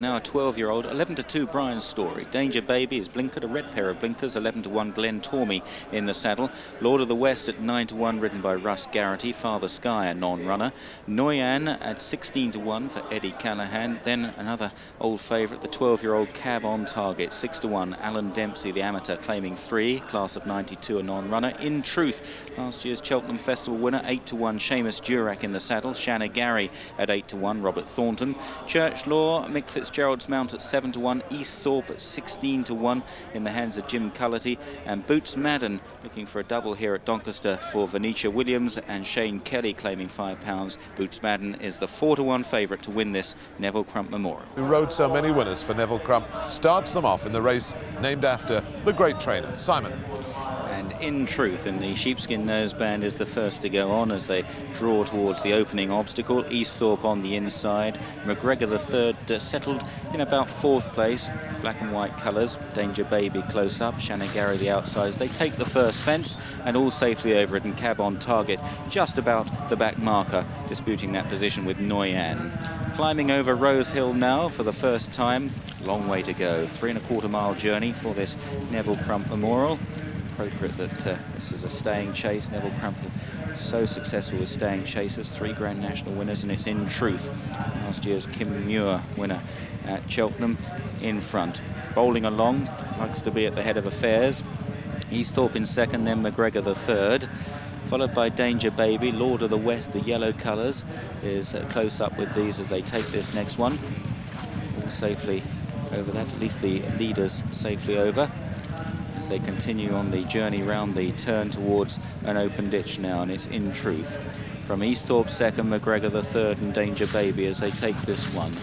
Now a 12-year-old, 11-2 Brian's Story. Danger Baby is blinkered, a red pair of blinkers, 11-1 Glen Tormey in the saddle. Lord of the West at 9-1, ridden by Russ Garritty. Father Sky, a non-runner. Noyan at 16-1 for Eddie Callahan. Then another old favourite, the 12-year-old Cab on Target, 6-1. Alan Dempsey, the amateur, claiming 3. Class of 92, a non-runner. In Truth, last year's Cheltenham Festival winner, 8-1 Seamus Durack in the saddle. Shanna Gary at 8-1, Robert Thornton. Church Law, Mick Fitzgerald's mount at 7-1, East Thorpe at 16-1 in the hands of Jim Cullity, and Boots Madden looking for a double here at Doncaster for Venetia Williams and Shane Kelly claiming £5. Boots Madden is the 4-1 favourite to win this Neville Crump Memorial. Who rode so many winners for Neville Crump starts them off in the race named after the great trainer, Simon. And In Truth in the sheepskin noseband is the first to go on as they draw towards the opening obstacle. Easthorpe on the inside. McGregor the third settled in about 4th place. Black and white colours. Danger Baby close up. Shanna Gary the outsiders. They take the first fence and all safely over it, and Cab on Target just about the back marker, disputing that position with Noyan. Climbing over Rose Hill now for the first time. Long way to go. 3¼ mile journey for this Neville Crump Memorial. Appropriate that this is a staying chase. Neville Crump so successful with staying chases, 3 Grand National winners, and it's In Truth, last year's Kim Muir winner at Cheltenham, in front. Bowling along, likes to be at the head of affairs. Easthorpe in second, then McGregor the third, followed by Danger Baby. Lord of the West, the yellow colours, is close up with these as they take this next one. All safely over that, at least the leaders safely over, as they continue on the journey round the turn towards an open ditch now, and it's In Truth. From Easthorpe second, McGregor the third, and Danger Baby as they take this one.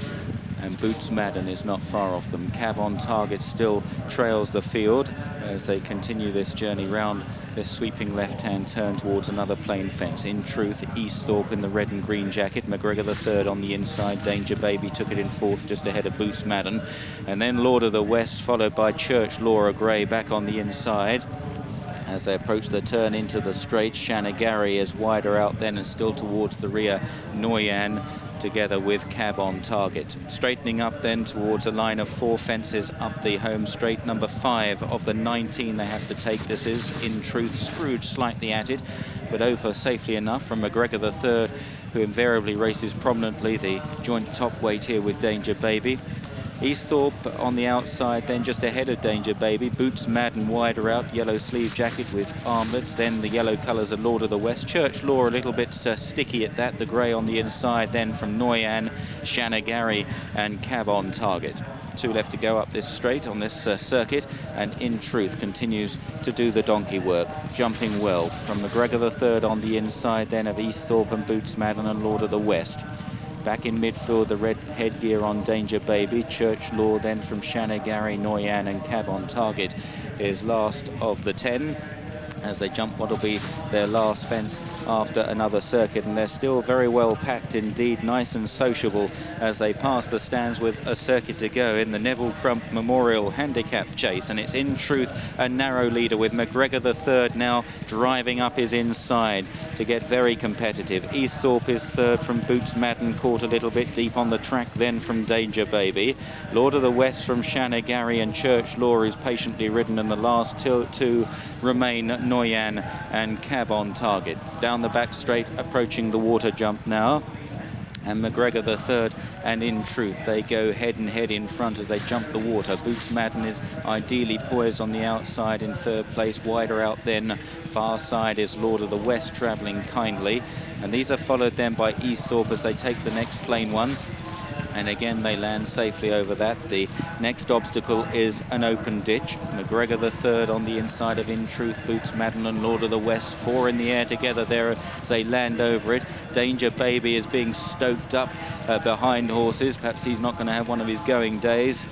And Boots Madden is not far off them. Cab on Target still trails the field as they continue this journey round this sweeping left-hand turn towards another plain fence. In Truth, Easthorpe in the red and green jacket. McGregor the third on the inside. Danger Baby took it in 4th, just ahead of Boots Madden. And then Lord of the West, followed by Church Laura Gray back on the inside. As they approach the turn into the straight, Shanna Gary is wider out then and still towards the rear. Noyan together with Cab on Target. Straightening up then towards a line of 4 fences up the home straight. Number 5 of the 19 they have to take. This is In Truth, screwed slightly at it, but over safely enough from McGregor the third, who invariably races prominently, the joint top weight here with Danger Baby. Easthorpe on the outside, then just ahead of Danger Baby. Boots Madden wider out, yellow sleeve jacket with armlets. Then the yellow colours of Lord of the West. Church Law a little bit sticky at that. The grey on the inside, then from Noyan, Shanna Gary and Cab on Target. 2 left to go up this straight on this circuit, and In Truth continues to do the donkey work, jumping well. From McGregor the third on the inside, then of Easthorpe and Boots Madden and Lord of the West. Back in midfield, the red headgear on Danger Baby. Church Law then from Shanna Gary, Noyan and Cab on Target is last of the 10 as they jump what will be their last fence after another circuit, and they're still very well packed indeed, nice and sociable as they pass the stands with a circuit to go in the Neville Crump Memorial Handicap Chase. And it's In Truth a narrow leader with McGregor the third now driving up his inside to get very competitive. Easthorpe is third from Boots Madden, caught a little bit deep on the track then from Danger Baby. Lord of the West from Shanna Gary, and Church Law is patiently ridden, and the last two remain Noyan and Cab on Target. Down the back straight, approaching the water jump now, and McGregor the third and In Truth, they go head and head in front as they jump the water. Boots Madden is ideally poised on the outside in 3rd place. Wider out then, far side, is Lord of the West travelling kindly, and these are followed then by Easthorpe as they take the next plain one. And again they land safely over that. The next obstacle is an open ditch. McGregor the third on the inside of In Truth, Boots Madden and Lord of the West. 4 in the air together there as they land over it. Danger Baby is being stoked up behind horses. Perhaps he's not going to have one of his going days.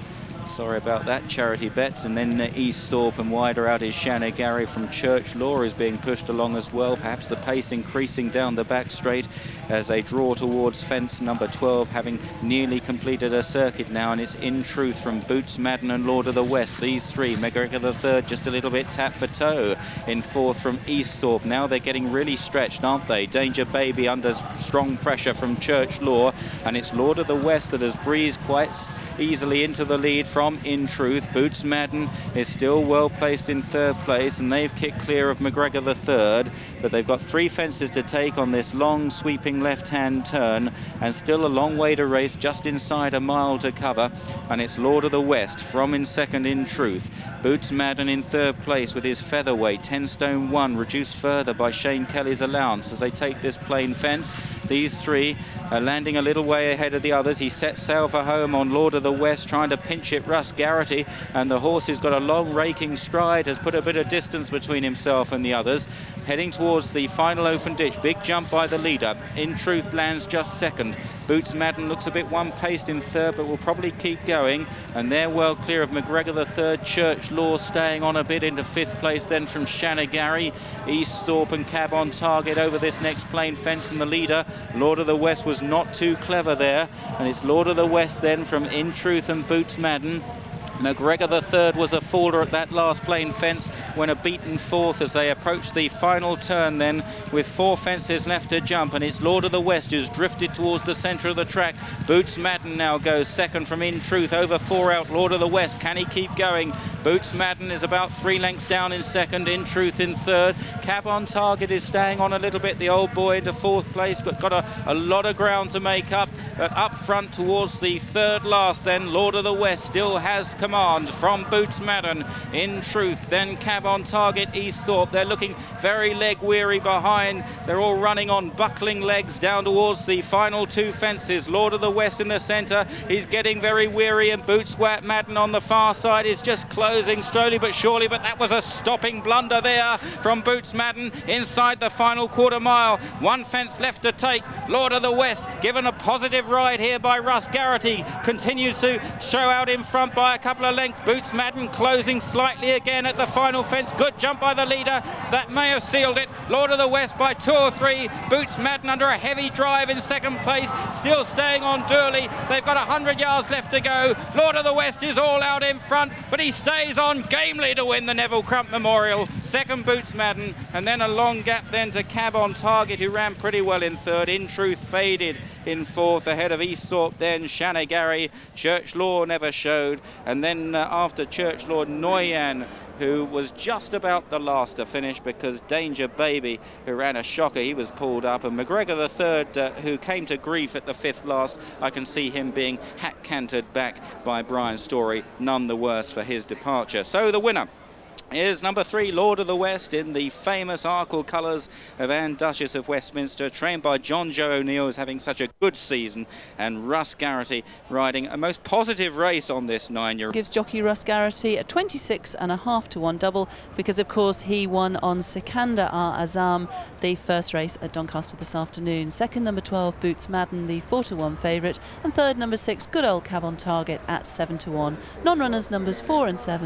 Sorry about that, Charity Bets. And then Easthorpe, and wider out is Garritty from Church Law, is being pushed along as well. Perhaps the pace increasing down the back straight as they draw towards fence number 12, having nearly completed a circuit now. And it's In Truth from Boots Madden and Lord of the West. These three, McGregor the third, just a little bit tap for toe. In fourth from Easthorpe. Now they're getting really stretched, aren't they? Danger Baby under strong pressure from Church Law. And it's Lord of the West that has breezed quite easily into the lead from In Truth. Boots Madden is still well placed in third place, and they've kicked clear of McGregor the third, but they've got 3 fences to take on this long sweeping left-hand turn, and still a long way to race, just inside a mile to cover. And it's Lord of the West from in second, In Truth. Boots Madden in third place with his featherweight 10 stone 1, reduced further by Shane Kelly's allowance as they take this plain fence. These three are landing a little way ahead of the others. He sets sail for home on Lord of the West, trying to pinch it Russ Garritty, and the horse has got a long raking stride, has put a bit of distance between himself and the others. Heading towards the final open ditch, big jump by the leader. In Truth lands just second. Boots Madden looks a bit one-paced in third, but will probably keep going, and they're well clear of McGregor the third. Church Law staying on a bit into fifth place then from Garritty. Easthorpe and Cab on Target over this next plain fence, and the leader Lord of the West was not too clever there, and it's Lord of the West then from In Truth and Boots Madden. McGregor the third was a faller at that last plain fence when a beaten fourth as they approach the final turn then with 4 fences left to jump, and it's Lord of the West who's drifted towards the centre of the track. Boots Madden now goes second from In Truth, over 4 out Lord of the West. Can he keep going? Boots Madden is about 3 lengths down in second, In Truth in third. Cab on Target is staying on a little bit, the old boy into fourth place, but got a lot of ground to make up. But up front towards the third last then, Lord of the West still has command from Boots Madden. In Truth, then Cab on Target, Easthorpe. They're looking very leg weary behind. They're all running on buckling legs down towards the final 2 fences. Lord of the West in the centre. He's getting very weary, and Boots Madden on the far side is just closing slowly but surely, but that was a stopping blunder there from Boots Madden inside the final quarter mile. 1 fence left to take. Lord of the West given a positive ride here by Russ Garritty. Continues to show out in front by a couple of lengths. Boots Madden closing slightly again at the final fence. Good jump by the leader. That may have sealed it. Lord of the West by 2 or 3. Boots Madden under a heavy drive in second place. Still staying on Durley. They've got 100 yards left to go. Lord of the West is all out in front, but he stays on gamely to win the Neville Crump Memorial. Second Boots Madden, and then a long gap then to Cab on Target, who ran pretty well in third. In Truth faded in fourth ahead of Easthorpe, then Garritty. Church Law never showed, and then after Church Law, Noyan, who was just about the last to finish because Danger Baby, who ran a shocker, he was pulled up, and McGregor the third, who came to grief at the 5th last. I can see him being hat-cantered back by Brian Story, none the worse for his departure. So the winner is number 3, Lord of the West, in the famous Arkle colours of Anne Duchess of Westminster, trained by Jonjo O'Neill, is having such a good season, and Russ Garritty riding a most positive race on this 9-year-old. Gives jockey Russ Garritty a 26.5 to 1 double, because of course he won on Sikandar Azam, the first race at Doncaster this afternoon. Second, number 12, Boots Madden, the 4 to 1 favourite, and third, number 6, good old Cab on Target at 7 to 1. Non-runners numbers 4 and 7.